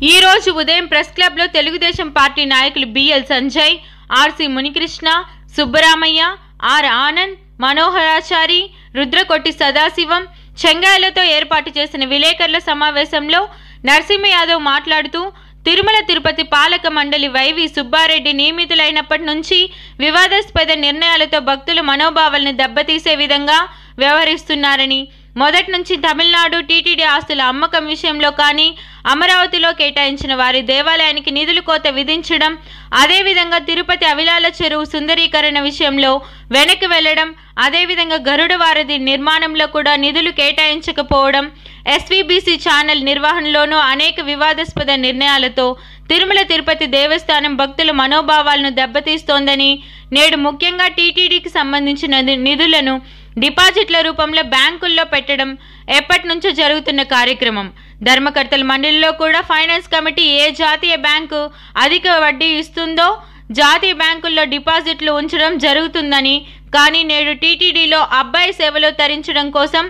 ఈ రోజు ఉదయం ప్రెస్ క్లబ్ లో తెలుగుదేశం పార్టీ నాయకులు BL Sanjay, RC Munikrishna, Subbaramaiah, R Anand, Manoharachari, Rudrakotti Sadasivam, చెంగాయలతో ఏర్పాటు చేసిన విలేకరుల సమావేశంలో నరసింహ యాదవ్ మాట్లాడుతూ తిరుమల తిరుపతి పాలక మండలి వైవి సుబ్బారెడ్డి నియమితులైనప్పటి నుంచి వివాదాస్పద నిర్ణయాలతో భక్తుల మనోభావాలను దెబ్బతీసే విధంగా వ్యవహరిస్తున్నారని, మొదటి నుంచి తమిళనాడు టీటీడీ ఆస్తుల అమ్మకం విషయంలో కానీ, అమరావతిలో కేటాయించిన వారి దేవాలయానికి నిధులు కోత విధించడం, అదేవిధంగా తిరుపతి అవిలాల చెరువు సుందరీకరణ విషయంలో వెనక్కి వెళ్లడం, అదేవిధంగా గరుడ వారధి నిర్మాణంలో కూడా నిధులు కేటాయించకపోవడం, ఎస్వీబీసీ ఛానల్ నిర్వహణలోనూ అనేక వివాదాస్పద నిర్ణయాలతో తిరుమల తిరుపతి దేవస్థానం భక్తుల మనోభావాలను దెబ్బతీస్తోందని, నేడు ముఖ్యంగా టీటీడీకి సంబంధించిన నిధులను డిపాజిట్ల రూపంలో బ్యాంకుల్లో పెట్టడం ఎప్పటి నుంచో జరుగుతున్న కార్యక్రమం. ధర్మకర్తల మండలిలో కూడా ఫైనాన్స్ కమిటీ ఏ జాతీయ బ్యాంకు అధిక వడ్డీ ఇస్తుందో జాతీయ బ్యాంకుల్లో డిపాజిట్లు ఉంచడం జరుగుతుందని, కానీ నేడు టీటీడీలో అబ్బాయి సేవలో తరించడం కోసం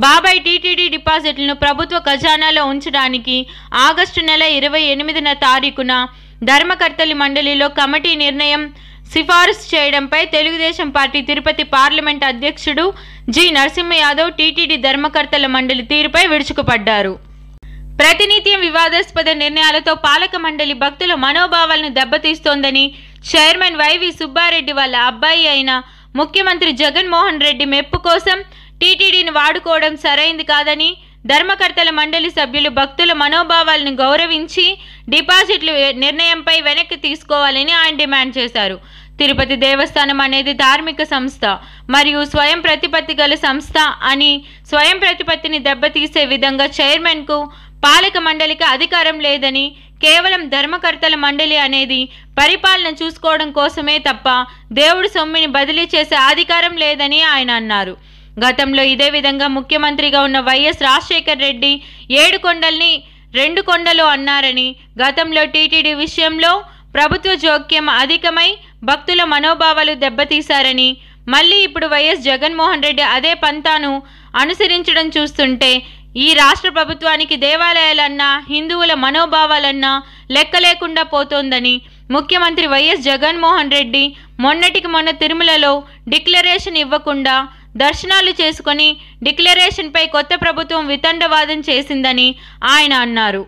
బాబాయ్ టీటీడీ డిపాజిట్లను ప్రభుత్వ ఖజానాలో ఉంచడానికి ఆగస్టు నెల 28వ తారీఖున ధర్మకర్తల మండలిలో కమిటీ నిర్ణయం సిఫారసు చేయడంపై తెలుగుదేశం పార్టీ తిరుపతి పార్లమెంట్ అధ్యక్షుడు జి నరసింహ యాదవ్ టీటీడీ ధర్మకర్తల మండలి తీరుపై విరుచుకుపడ్డారు. ప్రతినిత్యం వివాదాస్పద నిర్ణయాలతో పాలక మండలి భక్తుల మనోభావాలను దెబ్బతీస్తోందని, చైర్మన్ వైవి సుబ్బారెడ్డి వాళ్ళ అబ్బాయి అయిన ముఖ్యమంత్రి జగన్మోహన్ రెడ్డి మెప్పు కోసం టీటీడీని వాడుకోవడం సరైంది కాదని, ధర్మకర్తల మండలి సభ్యులు భక్తుల మనోభావాలను గౌరవించి డిపాజిట్లు నిర్ణయంపై వెనక్కి తీసుకోవాలని ఆయన డిమాండ్ చేశారు. తిరుపతి దేవస్థానం అనేది ధార్మిక సంస్థ మరియు స్వయం ప్రతిపత్తి గల సంస్థ అని, స్వయం ప్రతిపత్తిని దెబ్బతీసే విధంగా చైర్మన్కు పాలక మండలికి అధికారం లేదని, కేవలం ధర్మకర్తల మండలి అనేది పరిపాలన చూసుకోవడం కోసమే తప్ప దేవుడి సొమ్మిని బదిలీ చేసే అధికారం లేదని ఆయన అన్నారు. గతంలో ఇదే విధంగా ముఖ్యమంత్రిగా ఉన్న వైఎస్ రాజశేఖర్ రెడ్డి 7 కొండల్ని 2 కొండలు అన్నారని, గతంలో టీటీడీ విషయంలో ప్రభుత్వ జోక్యం అధికమై భక్తుల మనోభావాలు దెబ్బతీశారని, మళ్ళీ ఇప్పుడు వైఎస్ జగన్మోహన్ రెడ్డి అదే పంతాను అనుసరించడం చూస్తుంటే ఈ రాష్ట్ర ప్రభుత్వానికి దేవాలయాలన్నా హిందువుల మనోభావాలన్నా లెక్క లేకుండా పోతోందని, ముఖ్యమంత్రి వైఎస్ జగన్మోహన్ రెడ్డి మొన్నటికి మొన్న తిరుమలలో డిక్లరేషన్ ఇవ్వకుండా దర్శనాలు చేసుకొని డిక్లరేషన్పై కొత్త ప్రభుత్వం వితండవాదం చేసిందని ఆయన అన్నారు.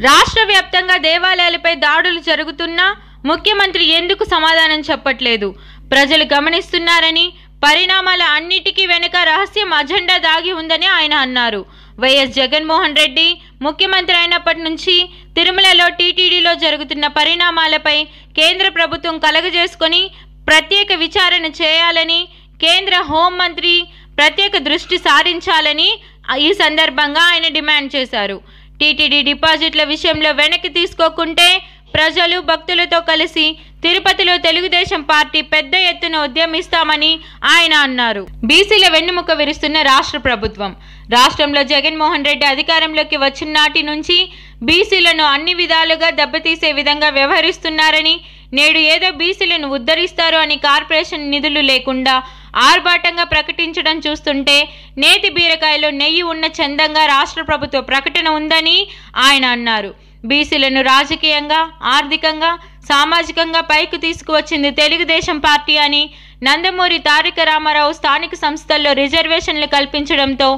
రాష్ట్ర వ్యాప్తంగా దేవాలయాలపై దాడులు జరుగుతున్నా ముఖ్యమంత్రి ఎందుకు సమాధానం చెప్పట్లేదు? ప్రజలు గమనిస్తున్నారని, పరిణామాల అన్నిటికీ వెనుక రహస్యం అజెండా దాగి ఉందని ఆయన అన్నారు. వైఎస్ జగన్మోహన్ రెడ్డి ముఖ్యమంత్రి అయినప్పటి నుంచి తిరుమలలో టీటీడీలో జరుగుతున్న పరిణామాలపై కేంద్ర ప్రభుత్వం కలగజేసుకొని ప్రత్యేక విచారణ చేయాలని, కేంద్ర హోంమంత్రి ప్రత్యేక దృష్టి సారించాలని ఈ సందర్భంగా ఆయన డిమాండ్ చేశారు. టీటీడీ డిపాజిట్ల విషయంలో వెనక్కి తీసుకోకుంటే ప్రజలు భక్తులతో కలిసి తిరుపతిలో తెలుగుదేశం పార్టీ పెద్ద ఎత్తున ఉద్యమిస్తామని ఆయన అన్నారు. బీసీల వెన్నుముక విరుస్తున్న రాష్ట్ర ప్రభుత్వం. రాష్ట్రంలో జగన్మోహన్ రెడ్డి అధికారంలోకి వచ్చిన నాటి నుంచి బీసీలను అన్ని విధాలుగా దెబ్బతీసే విధంగా వ్యవహరిస్తున్నారని, నేడు ఏదో బీసీలను ఉద్ధరిస్తారు అని కార్పొరేషన్ నిధులు లేకుండా ఆర్భాటంగా ప్రకటించడం చూస్తుంటే నేతి బీరకాయలో నెయ్యి ఉన్న చందంగా రాష్ట్ర ప్రభుత్వ ప్రకటన ఉందని ఆయన అన్నారు. బీసీలను రాజకీయంగా, ఆర్థికంగా, సామాజికంగా పైకి తీసుకువచ్చింది తెలుగుదేశం పార్టీ అని, నందమూరి తారక రామారావు స్థానిక సంస్థల్లో రిజర్వేషన్లు కల్పించడంతో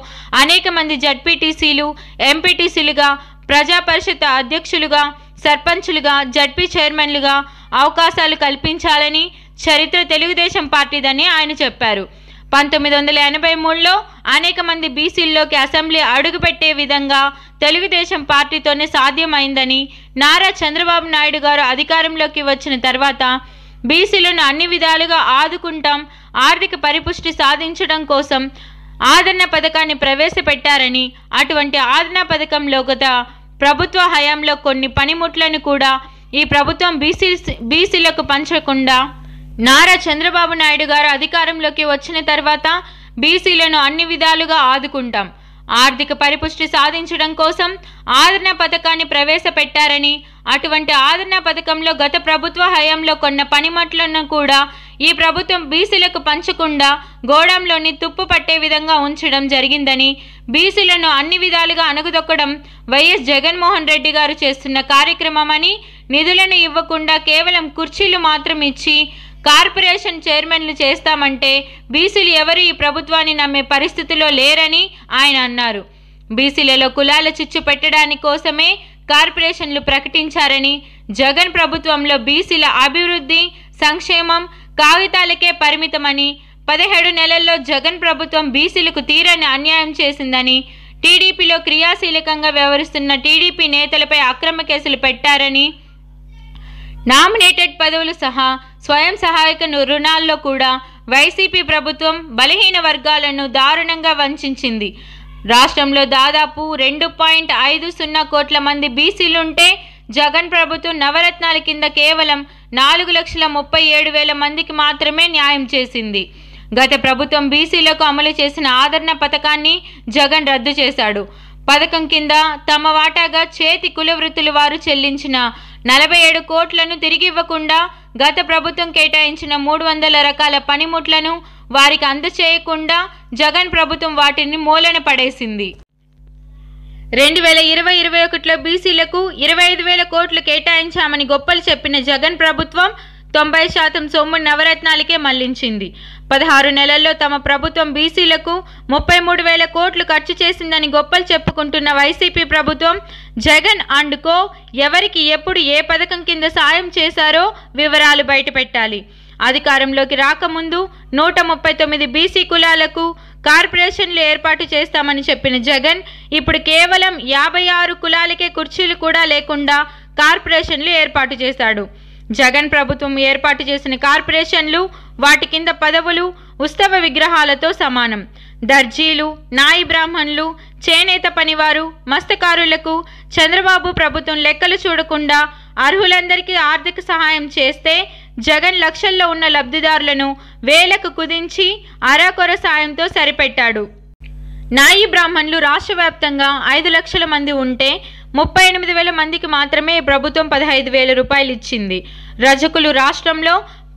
అనేక మంది జడ్పీటీసీలు, ఎంపీటీసీలుగా, ప్రజా పరిషత్ అధ్యక్షులుగా, సర్పంచులుగా, జడ్పీ చైర్మన్లుగా అవకాశాలు కల్పించాలని చరిత్ర తెలుగుదేశం పార్టీదని ఆయన చెప్పారు. 1983లో అనేక మంది బీసీల్లోకి అసెంబ్లీ అడుగుపెట్టే విధంగా తెలుగుదేశం పార్టీతోనే సాధ్యమైందని, నారా చంద్రబాబు నాయుడు గారు అధికారంలోకి వచ్చిన తర్వాత బీసీలను అన్ని విధాలుగా ఆదుకుంటాం, ఆర్థిక పరిపుష్టి సాధించడం కోసం ఆదరణ పథకాన్ని ప్రవేశపెట్టారని, అటువంటి ఆదరణ పథకంలో గత ప్రభుత్వ హయాంలో కొన్ని పనిముట్లను కూడా ఈ ప్రభుత్వం బీసీలకు పంచకుండా నారా చంద్రబాబు నాయుడు గారు అధికారంలోకి వచ్చిన తర్వాత బీసీలను అన్ని విధాలుగా ఆదుకుంటాం, ఆర్థిక పరిపుష్టి సాధించడం కోసం ఆదరణ పథకాన్ని ప్రవేశపెట్టారని, అటువంటి ఆదరణ పథకంలో గత ప్రభుత్వ హయాంలో కొన్న పనిముట్లను కూడా ఈ ప్రభుత్వం బీసీలకు పంచకుండా గోడంలోని తుప్పు పట్టే విధంగా ఉంచడం జరిగిందని, బీసీలను అన్ని విధాలుగా అణగదొక్కడం వైఎస్ జగన్మోహన్ రెడ్డి గారు చేస్తున్న కార్యక్రమమని, నిధులను ఇవ్వకుండా కేవలం కుర్చీలు మాత్రం ఇచ్చి కార్పొరేషన్ చైర్మన్లు చేస్తామంటే బీసీలు ఎవరు ఈ ప్రభుత్వాన్ని నమ్మే పరిస్థితిలో లేరని ఆయన అన్నారు. బీసీలలో కులాల చిచ్చు పెట్టడానికి కోసమే కార్పొరేషన్లు ప్రకటించారని, జగన్ ప్రభుత్వంలో బీసీల అభివృద్ధి సంక్షేమం కాగితాలకే పరిమితమని, 17 నెలల్లో జగన్ ప్రభుత్వం బీసీలకు తీరని అన్యాయం చేసిందని, టీడీపీలో క్రియాశీలకంగా వ్యవహరిస్తున్న టీడీపీ నేతలపై అక్రమ కేసులు పెట్టారని, నామినేటెడ్ పదవులు సహా స్వయం సహాయక రుణాల్లో కూడా వైసీపీ ప్రభుత్వం బలహీన వర్గాలను దారుణంగా వంచింది. రాష్ట్రంలో దాదాపు 2.50 కోట్ల మంది బీసీలుంటే జగన్ ప్రభుత్వం నవరత్నాల కింద కేవలం 4,37,000 మందికి మాత్రమే న్యాయం చేసింది. గత ప్రభుత్వం బీసీలకు అమలు చేసిన ఆదరణ పథకాన్ని జగన్ రద్దు చేశాడు. పథకం కింద తమ వాటాగా చేతి కుల వృత్తుల వారు చెల్లించిన 47 కోట్లను తిరిగి ఇవ్వకుండా గత ప్రభుత్వం కేటాయించిన 300 రకాల పనిముట్లను వారికి అందచేయకుండా జగన్ ప్రభుత్వం వాటిని మూలన పడేసింది. 2020-21లో బీసీలకు 25,000 కోట్లు కేటాయించామని గొప్పలు చెప్పిన జగన్ ప్రభుత్వం 90% సొమ్ము నవరత్నాలకే మళ్లించింది. 16 నెలల్లో తమ ప్రభుత్వం బీసీలకు 33,000 కోట్లు ఖర్చు చేసిందని గొప్పలు చెప్పుకుంటున్న వైసీపీ ప్రభుత్వం జగన్ అండ్ కో ఎవరికి ఎప్పుడు ఏ పథకం కింద సాయం చేశారో వివరాలు బయటపెట్టాలి. అధికారంలోకి రాకముందు 139 బీసీ కులాలకు కార్పొరేషన్లు ఏర్పాటు చేస్తామని చెప్పిన జగన్ ఇప్పుడు కేవలం 56 కులాలకే కుర్చీలు కూడా లేకుండా కార్పొరేషన్లు ఏర్పాటు చేశాడు. జగన్ ప్రభుత్వం ఏర్పాటు చేసిన కార్పొరేషన్లు వాటి కింద పదవులు ఉత్సవ విగ్రహాలతో సమానం. దర్జీలు, నాయి బ్రాహ్మణులు, చేనేత పనివారు, మత్స్యకారులకు చంద్రబాబు ప్రభుత్వం లెక్కలు చూడకుండా అర్హులందరికీ ఆర్థిక సహాయం చేస్తే జగన్ లక్షల్లో ఉన్న లబ్ధిదారులను వేలకు కుదించి అరాకొర సాయంతో సరిపెట్టాడు. నాయి బ్రాహ్మణులు రాష్ట్ర వ్యాప్తంగా 5 లక్షల మంది ఉంటే 38,000 మందికి మాత్రమే ప్రభుత్వం 15,000 రూపాయలు ఇచ్చింది. రజకులు రాష్ట్రంలో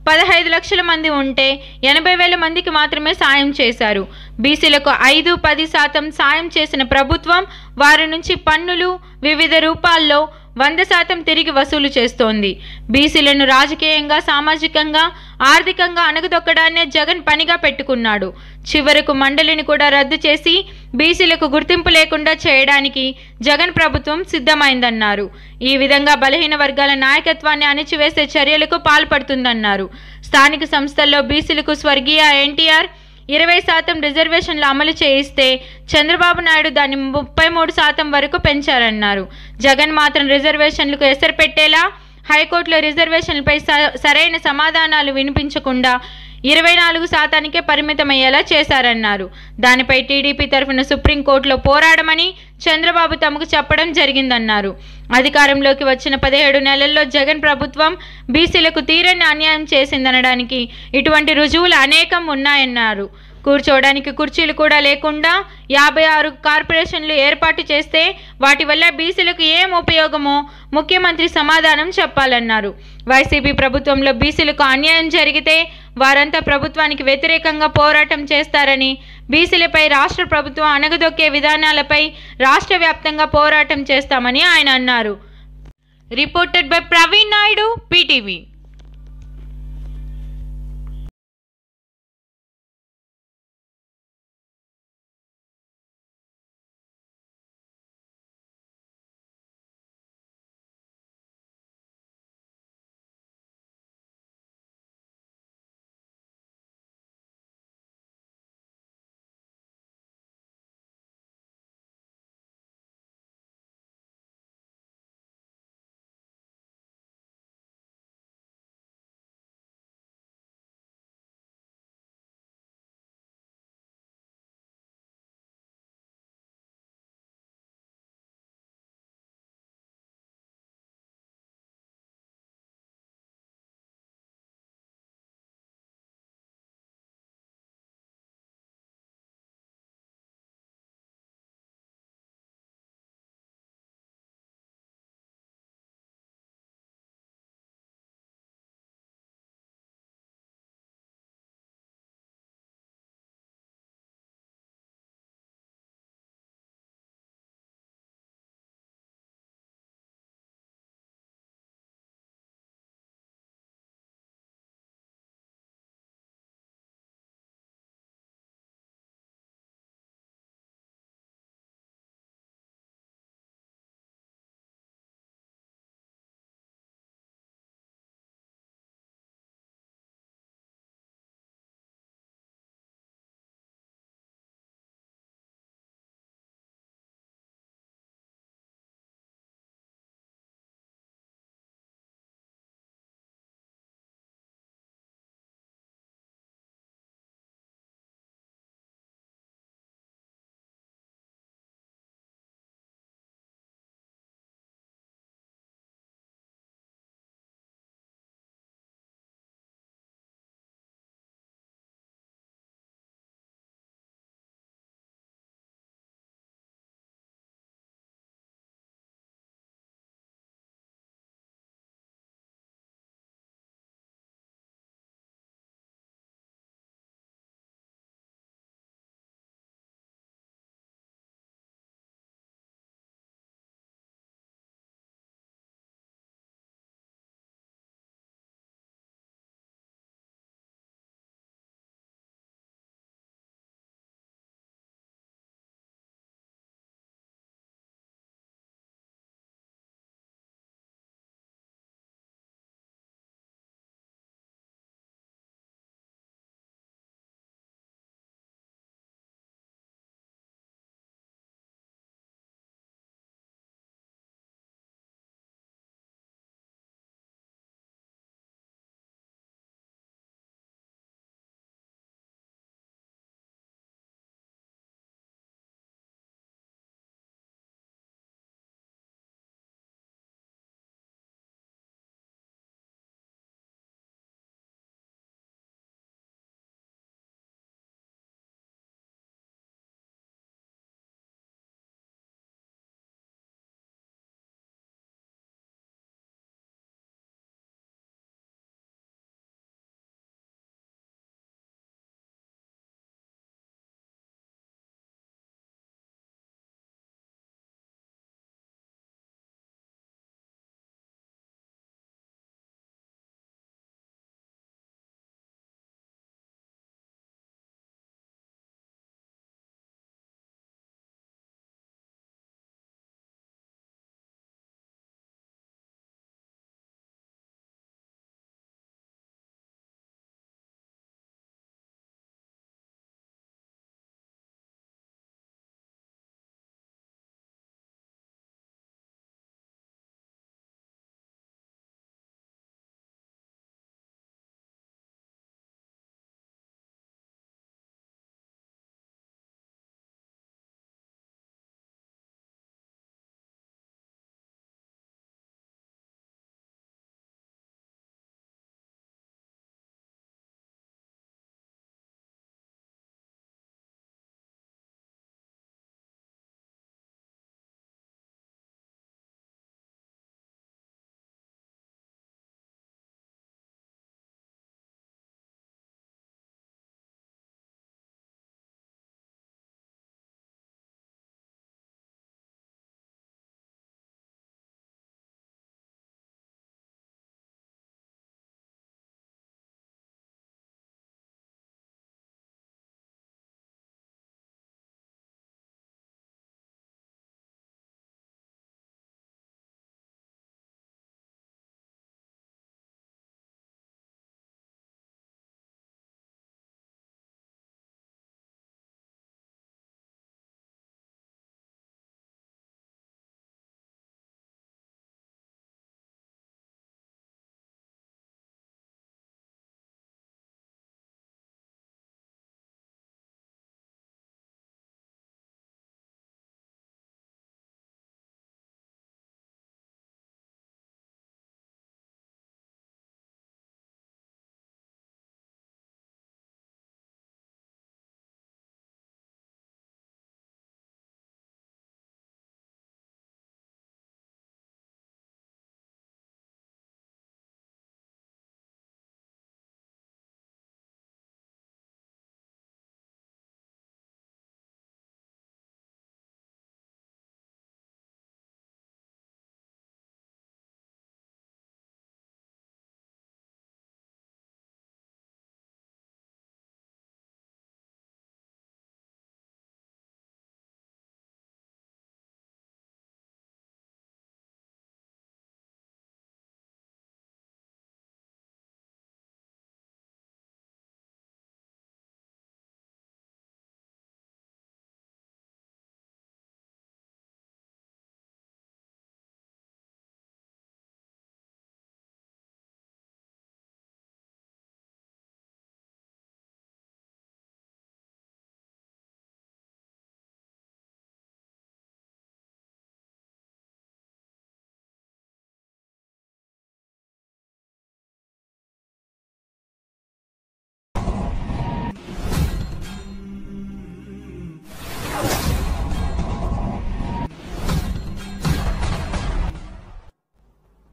15 లక్షల మంది ఉంటే 80,000 మందికి మాత్రమే సాయం చేశారు. బీసీలకు 5-10% సాయం చేసిన ప్రభుత్వం వారి నుంచి పన్నులు వివిధ రూపాల్లో 100% తిరిగి వసూలు చేస్తోంది. బీసీలను రాజకీయంగా, సామాజికంగా, ఆర్థికంగా అణగదొక్కడాన్నే జగన్ పనిగా పెట్టుకున్నాడు. చివరకు మండలిని కూడా రద్దు చేసి బీసీలకు గుర్తింపు లేకుండా చేయడానికి జగన్ ప్రభుత్వం సిద్ధమైందన్నారు. ఈ విధంగా బలహీన వర్గాల నాయకత్వాన్ని అణిచివేసే చర్యలకు పాల్పడుతుందన్నారు. స్థానిక సంస్థల్లో బీసీలకు స్వర్గీయ ఎన్టీఆర్ 20% రిజర్వేషన్లు అమలు చేయిస్తే చంద్రబాబు నాయుడు దాన్ని 33% వరకు పెంచారన్నారు. జగన్ మాత్రం రిజర్వేషన్లకు ఎసరు పెట్టేలా హైకోర్టులో రిజర్వేషన్లపై సరైన సమాధానాలు వినిపించకుండా 24%కే పరిమితమయ్యేలా చేశారన్నారు. దానిపై టీడీపీ తరఫున సుప్రీంకోర్టులో పోరాడమని చంద్రబాబు తమకు చెప్పడం జరిగిందన్నారు. అధికారంలోకి వచ్చిన 17 నెలల్లో జగన్ ప్రభుత్వం బీసీలకు తీరని అన్యాయం చేసిందనడానికి ఇటువంటి రుజువులు అనేకం ఉన్నాయన్నారు. కూర్చోవడానికి కుర్చీలు కూడా లేకుండా 56 కార్పొరేషన్లు ఏర్పాటు చేస్తే వాటి వల్ల బీసీలకు ఏం ఉపయోగమో ముఖ్యమంత్రి సమాధానం చెప్పాలన్నారు. వైసీపీ ప్రభుత్వంలో బీసీలకు అన్యాయం జరిగితే వారంతా ప్రభుత్వానికి వ్యతిరేకంగా పోరాటం చేస్తారని, బీసీలపై రాష్ట్ర ప్రభుత్వం అణగదొక్కే విధానాలపై రాష్ట్ర వ్యాప్తంగా పోరాటం చేస్తామని ఆయన అన్నారు. Reported by Praveen Naidu, PTV.